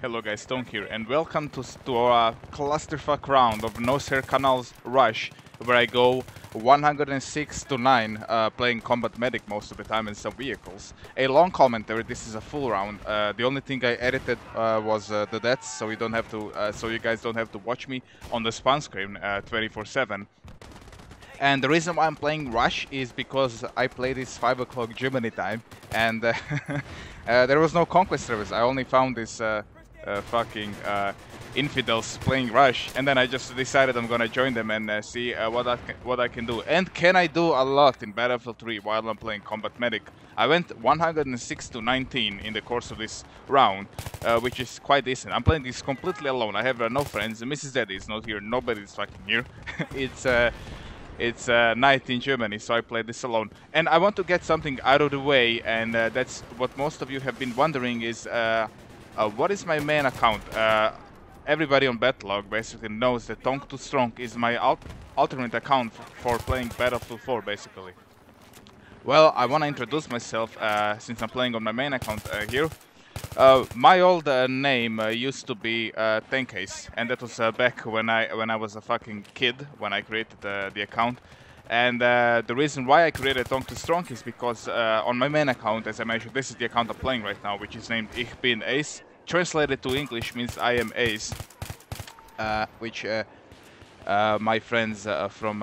Hello guys, Tonk here, and welcome to our clusterfuck round of Nosehair Canals Rush, where I go 106 to 9, playing combat medic most of the time and some vehicles. A long commentary. This is a full round. The only thing I edited was the deaths, so you don't have to, so you guys don't have to watch me on the spawn screen 24/7. And the reason why I'm playing Rush is because I play this 5 o'clock Germany time, and there was no Conquest service. I only found this fucking infidels playing Rush, and then I just decided I'm gonna join them and see what I can do. And can I do a lot in Battlefield 3 while I'm playing Combat Medic? I went 106 to 19 in the course of this round, which is quite decent. I'm playing this completely alone. I have no friends. Mrs. Daddy is not here. Nobody's fucking here. It's night in Germany, so I play this alone. And I want to get something out of the way, and that's what most of you have been wondering is, what is my main account? Everybody on Batlog basically knows that Tonk2Strong is my alternate account for playing Battlefield 4, basically. Well, I want to introduce myself, since I'm playing on my main account here. My old name used to be TankAce, and that was back when I was a fucking kid when I created the account. And the reason why I created Tonk2Strong is because on my main account, as I mentioned, this is the account I'm playing right now, which is named Ich bin Ace. Translated to English means I am Ace, which my friends from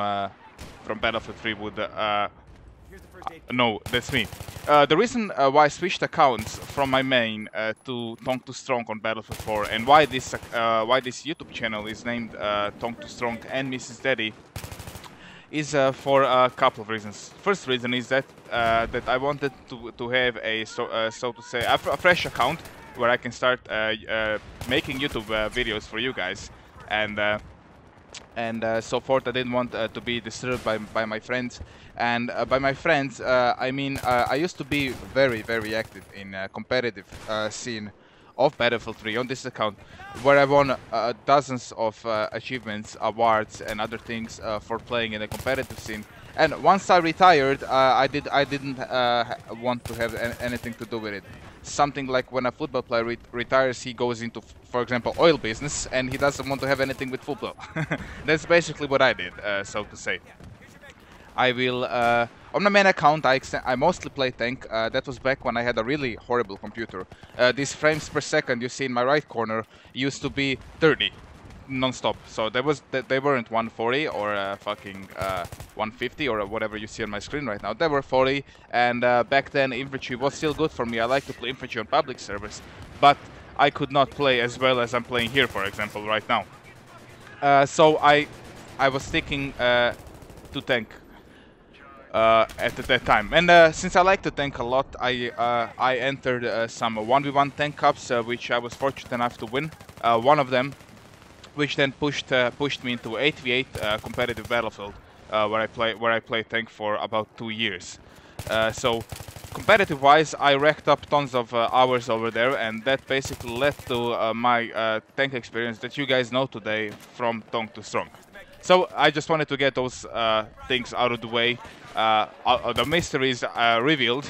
Battlefield 3 would no, that's me. The reason why I switched accounts from my main to Tonk2Strong on Battlefield 4, and why this YouTube channel is named Tonk2Strong and Mrs. Daddy, is for a couple of reasons. First reason is that I wanted to have a so to say a fresh account where I can start making YouTube videos for you guys, and so forth. I didn't want to be disturbed by my friends, and by my friends I mean I used to be very active in competitive scene of Battlefield 3 on this account, where I won dozens of achievements, awards and other things for playing in the competitive scene. And once I retired, I didn't want to have anything to do with it. Something like when a football player retires, he goes into, for example, oil business, and he doesn't want to have anything with football. That's basically what I did, so to say. I will, on my main account, I mostly play tank. That was back when I had a really horrible computer. These frames per second you see in my right corner used to be 30 non-stop. So they weren't 140 or fucking 150 or whatever you see on my screen right now. They were 40, and back then Infantry was still good for me. I like to play Infantry on public servers, but I could not play as well as I'm playing here, for example, right now. So I was sticking to tank at that time, and since I like to tank a lot, I entered some 1v1 tank cups, which I was fortunate enough to win. One of them, which then pushed me into 8v8 competitive Battlefield, where I played tank for about 2 years. So competitive-wise, I racked up tons of hours over there, and that basically led to my tank experience that you guys know today from Tonk2Strong. So I just wanted to get those things out of the way. The mysteries revealed.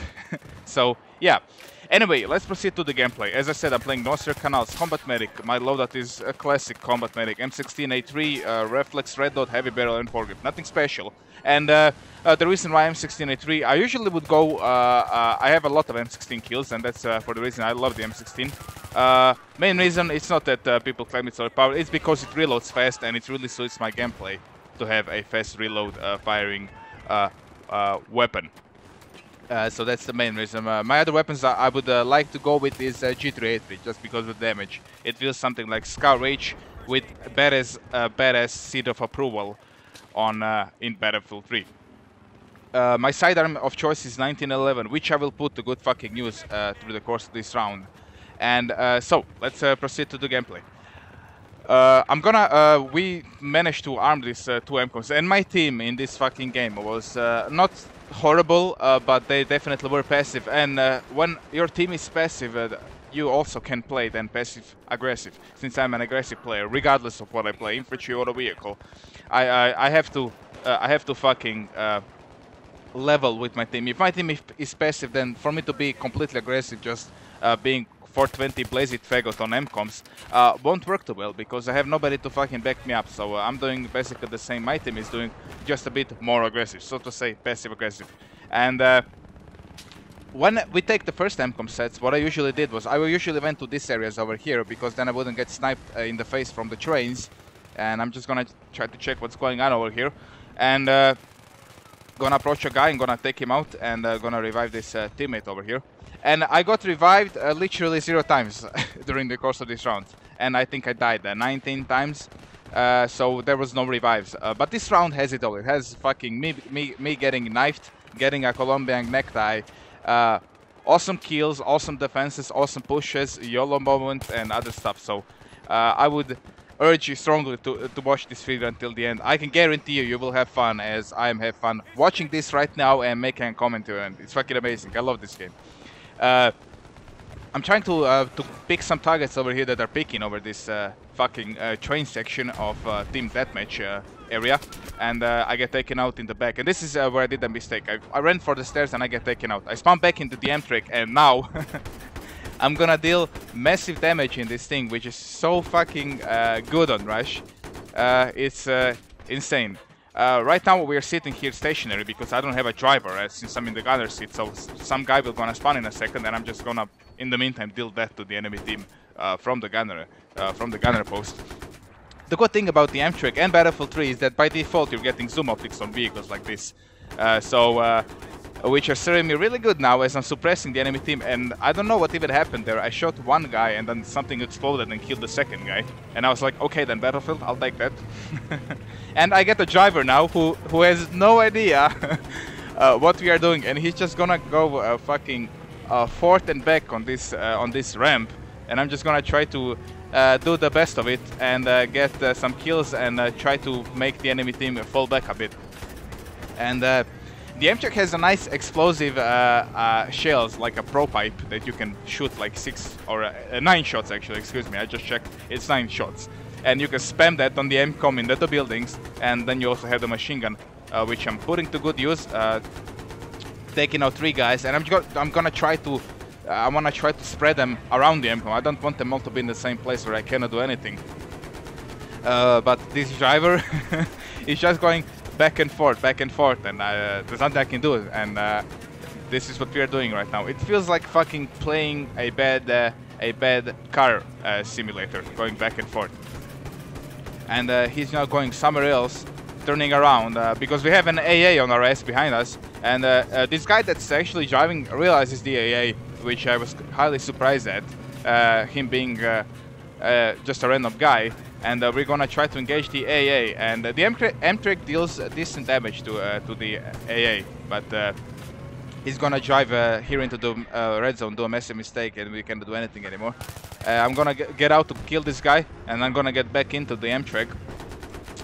So yeah. Anyway, let's proceed to the gameplay. As I said, I'm playing Nosehair Canals Combat Medic. My loadout is a classic Combat Medic. M16A3, Reflex, Red Dot, Heavy Barrel and Foregrip. Nothing special. And the reason why M16A3, I usually would go... I have a lot of M16 kills, and that's for the reason I love the M16. Main reason, it's not that people claim it's overpowered, it's because it reloads fast, and it really suits my gameplay to have a fast reload firing weapon. So that's the main reason. My other weapons I would like to go with is G383, just because of the damage. It feels something like Scar Rage with badass seed of approval on in Battlefield 3. My sidearm of choice is 1911, which I will put to good fucking use through the course of this round. And so let's proceed to the gameplay. We managed to arm these two MCOMs, and my team in this fucking game was not horrible, but they definitely were passive. And when your team is passive, you also can play then passive-aggressive. Since I'm an aggressive player, regardless of what I play, infantry or a vehicle, I have to fucking level with my team. If my team is passive, then for me to be completely aggressive, just being 420 Blaze It Fagot on M-Coms won't work too well because I have nobody to fucking back me up. So I'm doing basically the same my team is doing, just a bit more aggressive, so to say, passive aggressive. And when we take the first M-Com sets, what I usually did was I usually went to these areas over here because then I wouldn't get sniped in the face from the trains. And I'm just gonna try to check what's going on over here. And gonna approach a guy and gonna take him out and gonna revive this teammate over here. And I got revived literally 0 times during the course of this round. And I think I died 19 times. So there was no revives. But this round has it all. It has fucking me getting knifed, getting a Colombian necktie, awesome kills, awesome defenses, awesome pushes, YOLO moment and other stuff. So I would urge you strongly to watch this video until the end. I can guarantee you will have fun as I am have fun watching this right now and making a comment to it. And it's fucking amazing. I love this game. I'm trying to pick some targets over here that are picking over this fucking train section of Team Deathmatch area, and I get taken out in the back. And this is where I did a mistake. I ran for the stairs and I get taken out. I spawned back into the M-Trick and now I'm gonna deal massive damage in this thing, which is so fucking good on Rush. It's insane. Right now we are sitting here stationary because I don't have a driver since I'm in the gunner seat. So some guy will gonna spawn in a second, and I'm just gonna, in the meantime, deal death to the enemy team from the gunner post. The good thing about the M-Trick and Battlefield 3 is that by default you're getting zoom optics on vehicles like this. Which are serving me really good now as I'm suppressing the enemy team, and I don't know what even happened there. I shot one guy and then something exploded and killed the second guy, and I was like, okay then Battlefield, I'll take that. And I get a driver now who has no idea what we are doing, and he's just gonna go fucking forth and back on this ramp, and I'm just gonna try to do the best of it and get some kills and try to make the enemy team fall back a bit. And the M-Trick has a nice explosive shells, like a pro pipe that you can shoot like 6 or 9 shots actually, excuse me, I just checked, it's 9 shots. And you can spam that on the M-Com in the buildings, and then you also have the machine gun, which I'm putting to good use, taking out 3 guys, and I'm gonna try to, I wanna try to spread them around the M-Com. I don't want them all to be in the same place where I cannot do anything. But this driver is just going back and forth, and there's nothing I can do, and this is what we are doing right now. It feels like fucking playing a bad car simulator, going back and forth. And he's now going somewhere else, turning around, because we have an AA on our ass behind us, and this guy that's actually driving realizes the AA, which I was highly surprised at, him being just a random guy. And we're gonna try to engage the AA, and the M-Trick deals decent damage to the AA, but he's gonna drive here into the red zone, do a massive mistake, and we can't do anything anymore. I'm gonna get out to kill this guy, and I'm gonna get back into the M-Trick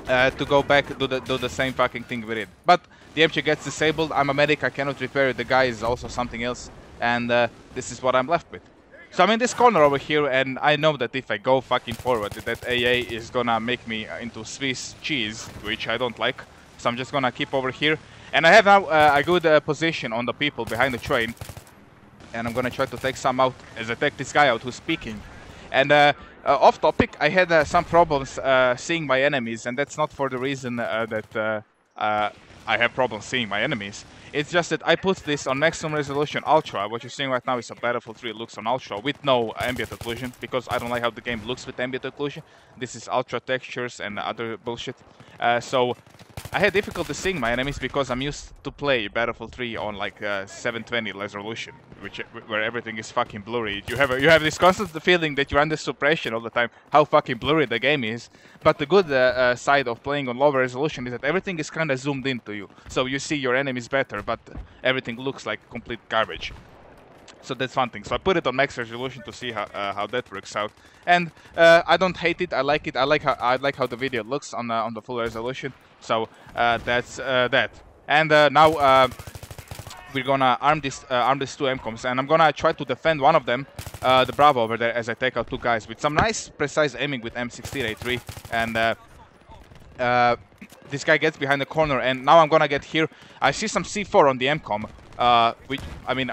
to go back do the same fucking thing we did. But the M-Trick gets disabled. I'm a medic, I cannot repair it. The guy is also something else, and this is what I'm left with. So I'm in this corner over here, and I know that if I go fucking forward, that AA is gonna make me into Swiss cheese, which I don't like. So I'm just gonna keep over here. And I have now a good position on the people behind the train. And I'm gonna try to take some out as I take this guy out who's speaking. And off topic, I had some problems seeing my enemies, and that's not for the reason that I have problems seeing my enemies. It's just that I put this on maximum resolution ultra. What you're seeing right now is a Battlefield 3 looks on ultra with no ambient occlusion, because I don't like how the game looks with ambient occlusion. This is ultra textures and other bullshit. So I had difficulty seeing my enemies because I'm used to play Battlefield 3 on like 720 resolution, where everything is fucking blurry. You have this constant feeling that you're under suppression all the time, how fucking blurry the game is. But the good side of playing on lower resolution is that everything is kind of zoomed into you, so you see your enemies better, but everything looks like complete garbage. So that's one thing. So I put it on max resolution to see how that works out, and I don't hate it. I like it. I like how the video looks on the full resolution. So that's that. And now we're gonna arm these 2 M-Coms, and I'm gonna try to defend one of them, the Bravo over there, as I take out 2 guys with some nice precise aiming with M16A3. And this guy gets behind the corner, and now I'm gonna get here. I see some C4 on the M-Com, which I mean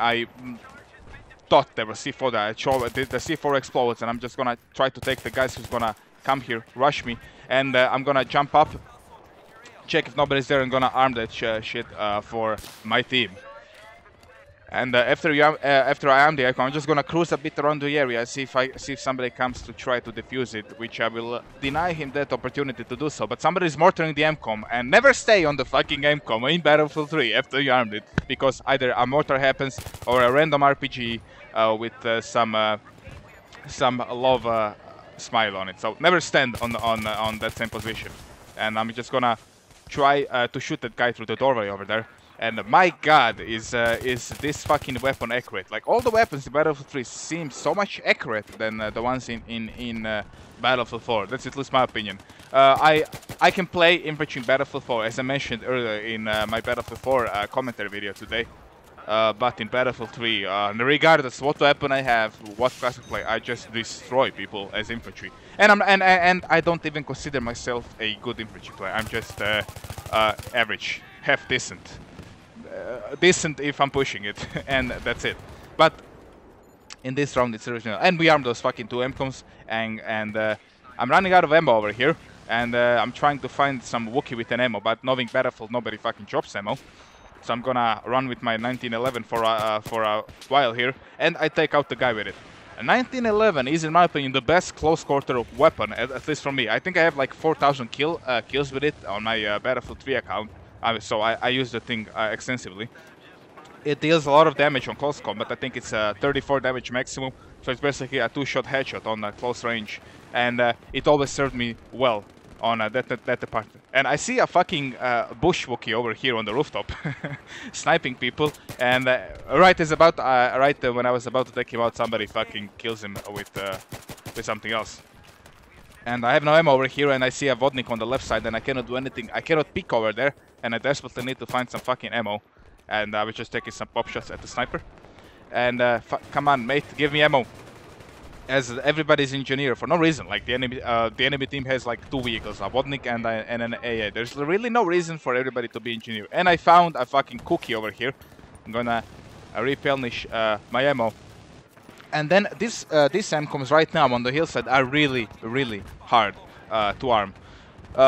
thought there was C4 there. The C4 explodes, and I'm just gonna try to take the guys who's gonna come here, rush me, and I'm gonna jump up, check if nobody's there, and gonna arm that shit for my team. And after I arm the icon, I'm just gonna cruise a bit around the area, see if somebody comes to try to defuse it, which I will deny him that opportunity to do so. But somebody's mortaring the MCOM, and never stay on the fucking MCOM in Battlefield 3 after you armed it, because either a mortar happens or a random RPG with some love smile on it. So never stand on that same position. And I'm just gonna try to shoot that guy through the doorway over there. And my god, is this fucking weapon accurate? Like, all the weapons in Battlefield 3 seem so much accurate than the ones in Battlefield 4. That's at least my opinion. I can play Infantry in Battlefield 4, as I mentioned earlier in my Battlefield 4 commentary video today. But in Battlefield 3, regardless what weapon I have, what class I play, I just destroy people as infantry. And I don't even consider myself a good infantry player. I'm just average, half decent. Decent if I'm pushing it, and that's it. But in this round it's original, and we armed those fucking 2 MCOMs, and I'm running out of ammo over here, and I'm trying to find some Wookiee with an ammo, but knowing Battlefield, nobody fucking drops ammo. So I'm gonna run with my 1911 for a while here, and I take out the guy with it. A 1911 is, in my opinion, the best close quarter weapon, at least for me. I think I have like 4,000 kills with it on my Battlefield 3 account. So I use the thing extensively. It deals a lot of damage on close combat. I think it's 34 damage maximum. So it's basically a 2-shot headshot on close range. And it always served me well on that department. And I see a fucking bush Wookiee over here on the rooftop, sniping people. And right when I was about to take him out, somebody fucking kills him with something else. And I have no ammo over here, and I see a Vodnik on the left side, and I cannot do anything. I cannot peek over there, and I desperately need to find some fucking ammo. And I was just taking some pop shots at the sniper. And come on, mate, give me ammo. As everybody's engineer for no reason. Like the enemy team has like 2 vehicles, a Vodnik and an AA. There's really no reason for everybody to be engineer. And I found a fucking cookie over here. I'm gonna replenish my ammo. And then these MCOMs right now on the hillside are really hard to arm.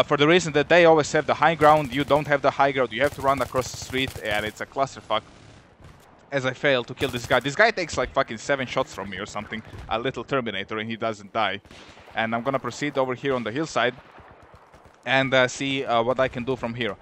For the reason that they always have the high ground, you don't have the high ground, you have to run across the street, and it's a clusterfuck. As I fail to kill this guy. This guy takes like fucking 7 shots from me or something. A little Terminator, and he doesn't die. And I'm gonna proceed over here on the hillside and see what I can do from here.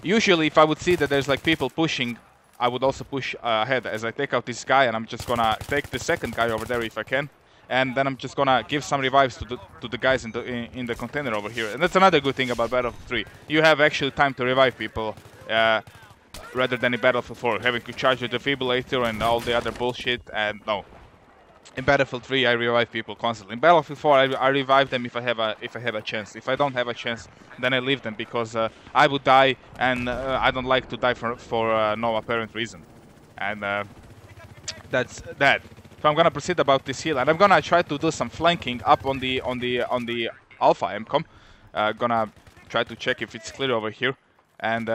Usually if I would see that there's like people pushing, I would also push ahead as I take out this guy, and I'm just gonna take the second guy over there if I can. And then I'm just gonna give some revives to the guys in the container over here. And that's another good thing about Battlefield 3. You have actually time to revive people, rather than in Battlefield 4, having to charge the defibrillator and all the other bullshit. And no, in Battlefield 3 I revive people constantly. In Battlefield 4 I revive them if I have a chance. If I don't have a chance, then I leave them, because I would die, and I don't like to die for no apparent reason. And that's that. So I'm gonna proceed about this hill, and I'm gonna try to do some flanking up on the Alpha MCOM. Gonna try to check if it's clear over here, and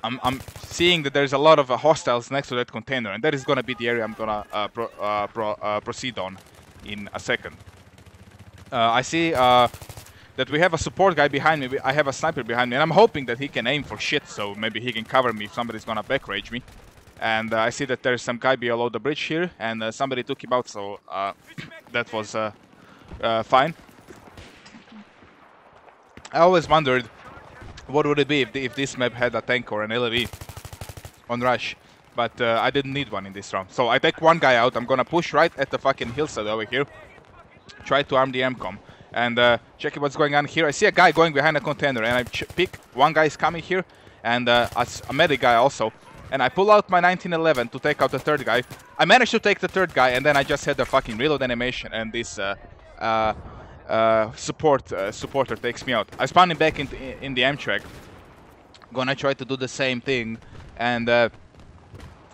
I'm seeing that there's a lot of hostiles next to that container, and that is gonna be the area I'm gonna proceed on in a second. I see that we have a support guy behind me. I have a sniper behind me, and I'm hoping that he can aim for shit, so maybe he can cover me if somebody's gonna back rage me. And I see that there's some guy below the bridge here, and somebody took him out, so that was fine. I always wondered what would it be if this map had a tank or an LRE on rush, but I didn't need one in this round. So I take one guy out. I'm gonna push right at the fucking hillside over here, try to arm the MCOM, and check what's going on here. I see a guy going behind a container, and I pick one guy is coming here, and a medic guy also. And I pull out my 1911 to take out the third guy. I managed to take the third guy, and then I just had the fucking reload animation, and this supporter takes me out. I spawn him back in the M-track. Gonna try to do the same thing, and as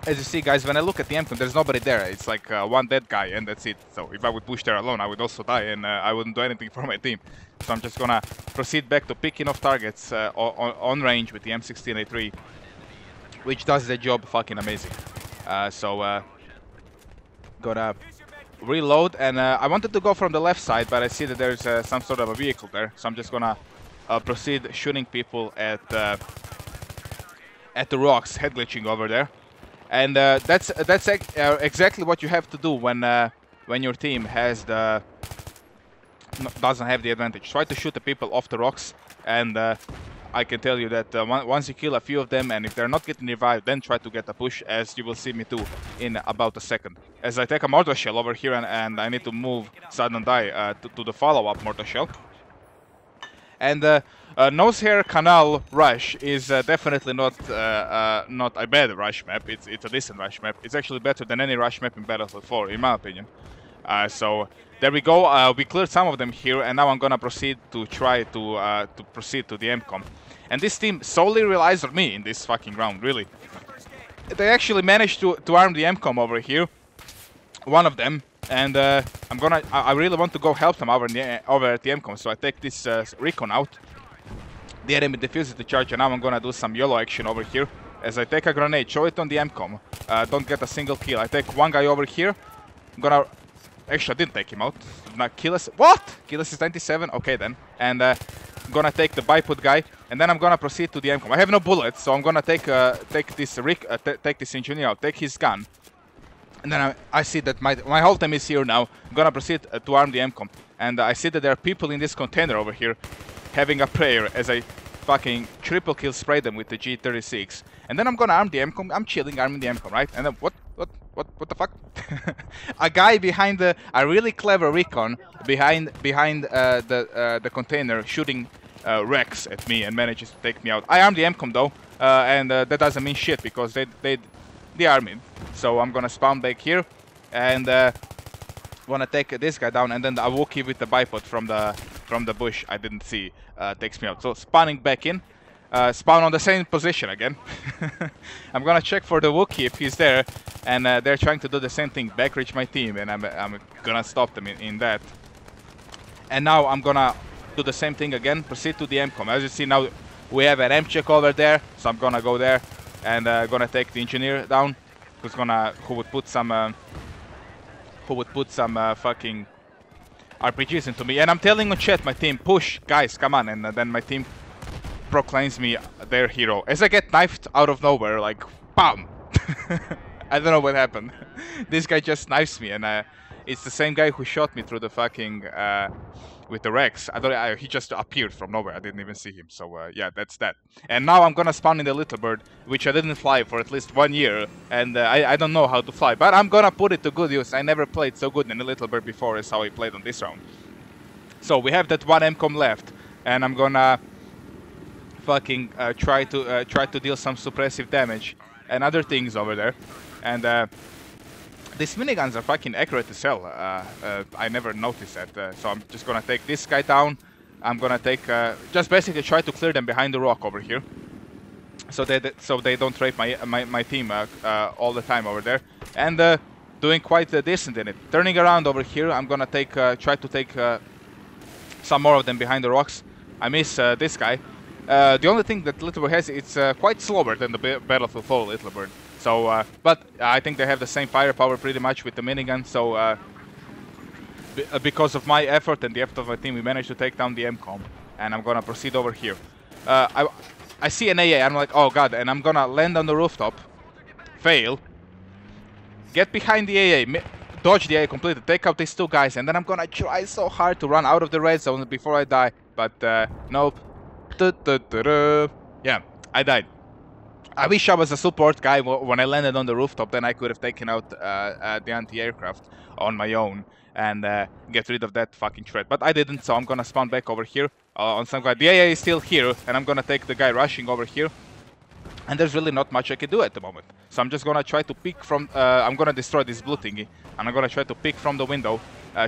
you see, guys, when I look at the MCOM, there's nobody there. It's like one dead guy, and that's it. So if I would push there alone, I would also die, and I wouldn't do anything for my team. So I'm just gonna proceed back to picking off targets on range with the M16A3, which does the job fucking amazing. Gonna reload, and I wanted to go from the left side, but I see that there's some sort of a vehicle there, so I'm just gonna proceed shooting people at the rocks, head glitching over there. And that's exactly what you have to do when your team has doesn't have the advantage. Try to shoot the people off the rocks, and I can tell you that once you kill a few of them, and if they're not getting revived, then try to get a push, as you will see me do in about a second. As I take a mortar shell over here, and I need to move sudden die to the follow-up mortar shell. And Nosehair Canal Rush is definitely not a bad rush map. It's a decent rush map. It's actually better than any rush map in Battlefield 4, in my opinion. So there we go. We cleared some of them here, and now I'm gonna proceed to try to proceed to the MCOM. And this team solely relies on me in this fucking round, really. They actually managed to arm the MCOM over here, one of them, and I really want to go help them over at the MCOM. So I take this recon out. The enemy defuses the charge, and now I'm gonna do some YOLO action over here. As I take a grenade, show it on the MCOM. Don't get a single kill. I take one guy over here. I'm gonna... Actually, I didn't take him out. Now, Killis... What? Killis is 97? Okay, then. And I'm gonna take the bipod guy, and then I'm gonna proceed to the MCOM. I have no bullets, so I'm gonna take this engineer out, take his gun. And then I see that my whole team is here now. I'm gonna proceed to arm the MCOM. And I see that there are people in this container over here having a prayer as I fucking triple kill spray them with the G-36. And then I'm gonna arm the MCOM. I'm chilling, arming the MCOM, right? And then what the fuck? A guy behind a really clever recon behind the container shooting Rex at me and manages to take me out. I armed the MCOM though, and that doesn't mean shit because they arm me. So I'm gonna spawn back here and wanna take this guy down, and then a Wookiee with the bipod from the bush I didn't see takes me out. So spawning back in. Spawn on the same position again. I'm gonna check for the Wookiee if he's there, and they're trying to do the same thing, backreach my team, and I'm gonna stop them in that. And now I'm gonna do the same thing again, proceed to the MCOM. As you see now, we have an M check over there, so I'm gonna go there and gonna take the engineer down, who would put some fucking RPGs into me. And I'm telling on chat, my team, push, guys, come on, and then my team proclaims me their hero. As I get knifed out of nowhere, like, BAM! I don't know what happened. This guy just knifes me, and it's the same guy who shot me through the fucking, with the Rex. He just appeared from nowhere, I didn't even see him, so yeah, that's that. And now I'm gonna spawn in the Little Bird, which I didn't fly for at least 1 year, and I don't know how to fly, but I'm gonna put it to good use. I never played so good in the Little Bird before as how I played on this round. So we have that one MCOM left, and I'm gonna fucking try to deal some suppressive damage and other things over there. And these miniguns are fucking accurate as hell. I never noticed that. So I'm just gonna take this guy down. I'm gonna take just basically try to clear them behind the rock over here, so they don't rape my team all the time over there. And doing quite decent in it. Turning around over here, I'm gonna try to take some more of them behind the rocks. I miss this guy. The only thing that Little Bird has, it's quite slower than the Battlefield 4 Little Bird. So, but I think they have the same firepower pretty much with the minigun. So, because of my effort and the effort of my team, we managed to take down the MCOM. And I'm gonna proceed over here. I see an AA, I'm like, oh god, and I'm gonna land on the rooftop. Fail. Get behind the AA, dodge the AA completely, take out these two guys, and then I'm gonna try so hard to run out of the red zone before I die. But, nope. Yeah, I died. I wish I was a support guy when I landed on the rooftop, then I could have taken out the anti-aircraft on my own and get rid of that fucking threat. But I didn't, so I'm gonna spawn back over here on some guy. The AA is still here, and I'm gonna take the guy rushing over here. And there's really not much I can do at the moment. So I'm just gonna try to pick from... I'm gonna destroy this blue thingy, and I'm gonna try to pick from the window,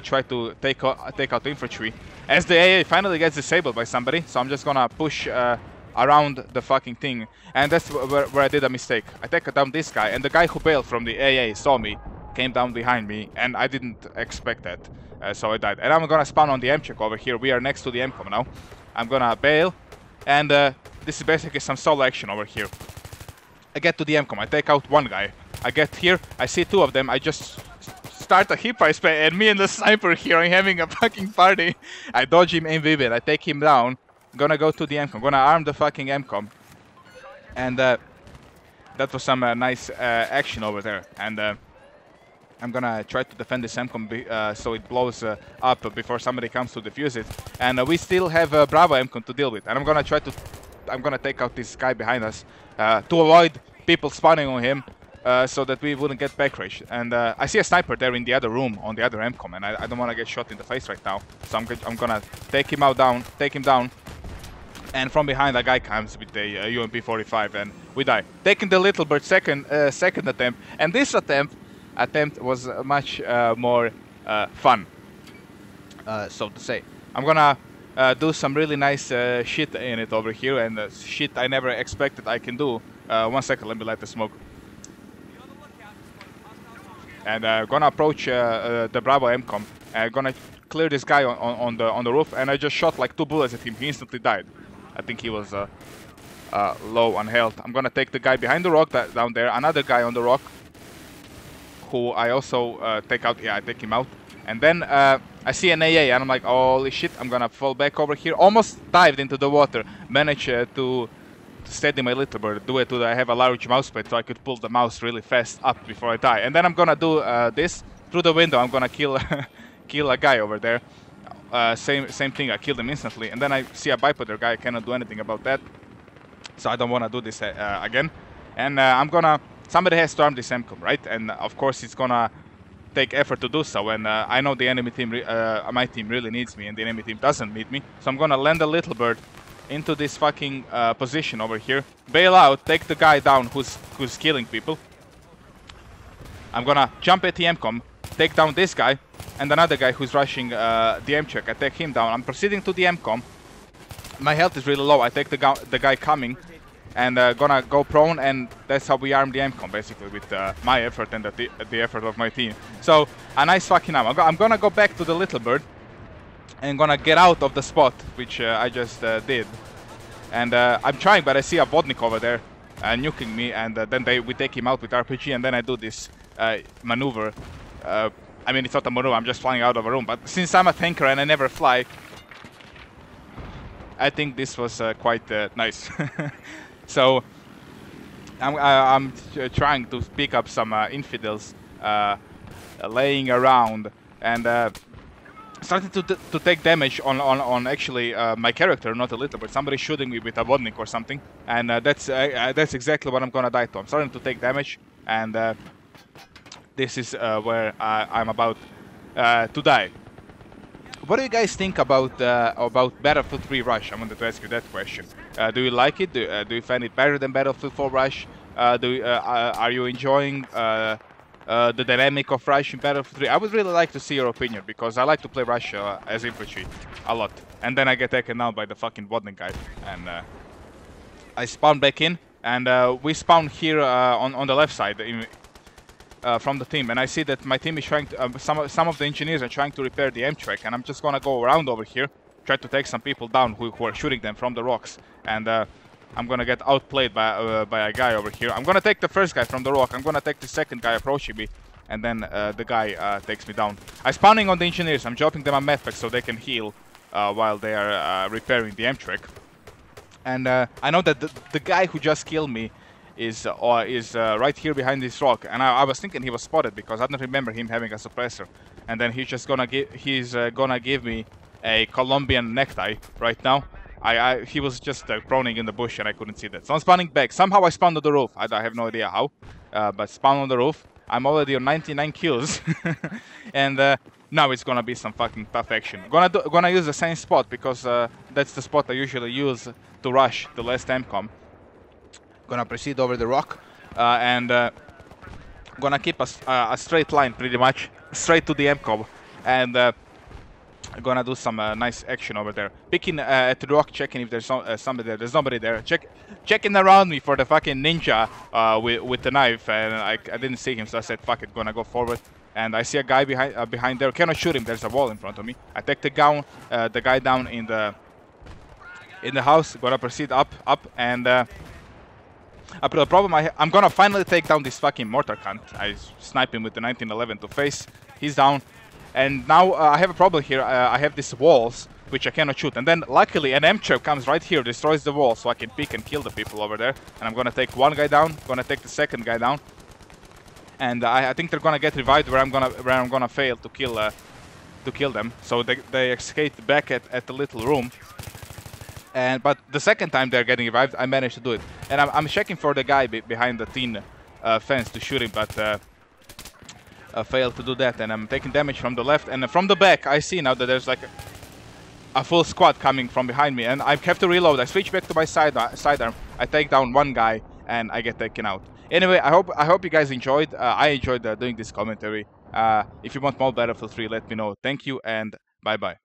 try to take out the infantry. As the AA finally gets disabled by somebody, so I'm just gonna push around the fucking thing. And that's where I did a mistake. I take down this guy, and the guy who bailed from the AA saw me, came down behind me, and I didn't expect that. So I died. And I'm gonna spawn on the M-check over here. We are next to the MCOM now. I'm gonna bail, and this is basically some solo action over here. I get to the MCOM, I take out one guy. I get here, I see two of them, I just start a hip fire spray, and me and the sniper here are having a fucking party. I dodge him in vivid, I take him down, gonna go to the MCOM, gonna arm the fucking MCOM. And that was some nice action over there. And I'm gonna try to defend this MCOM so it blows up before somebody comes to defuse it. And we still have Bravo MCOM to deal with. And I'm gonna take out this guy behind us to avoid people spawning on him so that we wouldn't get backrage. And I see a sniper there in the other room on the other MCOM, and I don't want to get shot in the face right now. So I'm gonna take him down. And from behind, a guy comes with a UMP-45, and we die. Taking the little bird second attempt, and this attempt was much more fun, so to say. I'm gonna do some really nice shit in it over here, and shit I never expected I can do. 1 second, let me light the smoke. And gonna approach the Bravo MCOM, and gonna clear this guy on the roof, and I just shot like 2 bullets at him. He instantly died. I think he was low on health. I'm gonna take the guy behind the rock down there, another guy on the rock, who I also take out. Yeah, I take him out. And then I see an AA, and I'm like, holy shit, I'm gonna fall back over here. Almost dived into the water. Managed to steady my little bird. I have a large mouse pad, so I could pull the mouse really fast up before I die. And then I'm gonna do this through the window. I'm gonna kill kill a guy over there. Same thing, I killed him instantly, and then I see a bipolar guy. I cannot do anything about that, so I don't want to do this again. And somebody has to arm this MCOM, right? And of course it's gonna take effort to do so, and I know the enemy team, my team really needs me, and the enemy team doesn't need me, so I'm gonna land a little bird into this fucking position over here, bail out, take the guy down who's killing people. I'm gonna jump at the MCOM, take down this guy, and another guy who's rushing the M-check. I take him down. I'm proceeding to the MCOM. My health is really low. I take the guy coming, and gonna go prone, and that's how we arm the MCOM, basically, with my effort and the effort of my team. So, a nice fucking arm. I'm gonna go back to the little bird, and gonna get out of the spot, which I just did. And I'm trying, but I see a Vodnik over there nuking me, and then we take him out with RPG, and then I do this maneuver. I mean, it's not a maneuver, I'm just flying out of a room, but since I'm a tanker and I never fly, I think this was quite nice. So, I'm trying to pick up some infidels laying around, and starting to take damage on actually my character, not a little, but somebody shooting me with a Vodnik or something, and that's exactly what I'm gonna die to. I'm starting to take damage, and this is where I'm about to die. What do you guys think about Battlefield 3 Rush? I wanted to ask you that question. Do you like it? Do you find it better than Battlefield 4 Rush? Are you enjoying the dynamic of Rush in Battlefield 3? I would really like to see your opinion, because I like to play Rush as infantry a lot. And then I get taken out by the fucking Vodnik guy. And I spawn back in, and we spawn here on the left side from the team. And I see that my team is trying to, some of the engineers are trying to repair the M-track, and I'm just gonna go around over here, try to take some people down who are shooting them from the rocks. And I'm gonna get outplayed by a guy over here. I'm gonna take the first guy from the rock. I'm gonna take the second guy approaching me, and then the guy takes me down. I'm spawning on the engineers. I'm dropping them a medpack so they can heal while they are repairing the M-track. And I know that the guy who just killed me is right here behind this rock. And I was thinking he was spotted, because I don't remember him having a suppressor. And then he's just gonna give me a Colombian necktie right now. He was just proning in the bush, and I couldn't see that. So I'm spawning back. Somehow I spawned on the roof. I have no idea how, but spawn on the roof. I'm already on 99 kills, and now it's gonna be some fucking tough action. Gonna use the same spot, because that's the spot I usually use to rush the last MCOM. Gonna proceed over the rock, and gonna keep a straight line, pretty much straight to the MCOM, and gonna do some nice action over there. Picking at the rock, checking if there's somebody there. There's nobody there. Checking around me for the fucking ninja with the knife, and I didn't see him, so I said, fuck it, gonna go forward. And I see a guy behind there. Cannot shoot him. There's a wall in front of me. I take the guy down in the house. Gonna proceed up, and But the problem I'm gonna finally take down this fucking mortar cunt. I snipe him with the 1911 to face. He's down. And now I have a problem here. I have these walls, which I cannot shoot. And then luckily an M-trap comes right here, destroys the wall, so I can peek and kill the people over there. And I'm gonna take one guy down, gonna take the second guy down. And I think they're gonna get revived where I'm gonna fail to kill them. So they escaped back at the little room. But the second time they're getting revived, I managed to do it. And I'm checking for the guy behind the tin fence to shoot him, but failed to do that. And I'm taking damage from the left, and from the back I see now that there's like a full squad coming from behind me, and I have to reload. I switch back to my sidearm. I take down one guy, and I get taken out. Anyway, I hope you guys enjoyed. I enjoyed doing this commentary. If you want more Battlefield 3, let me know. Thank you, and bye bye.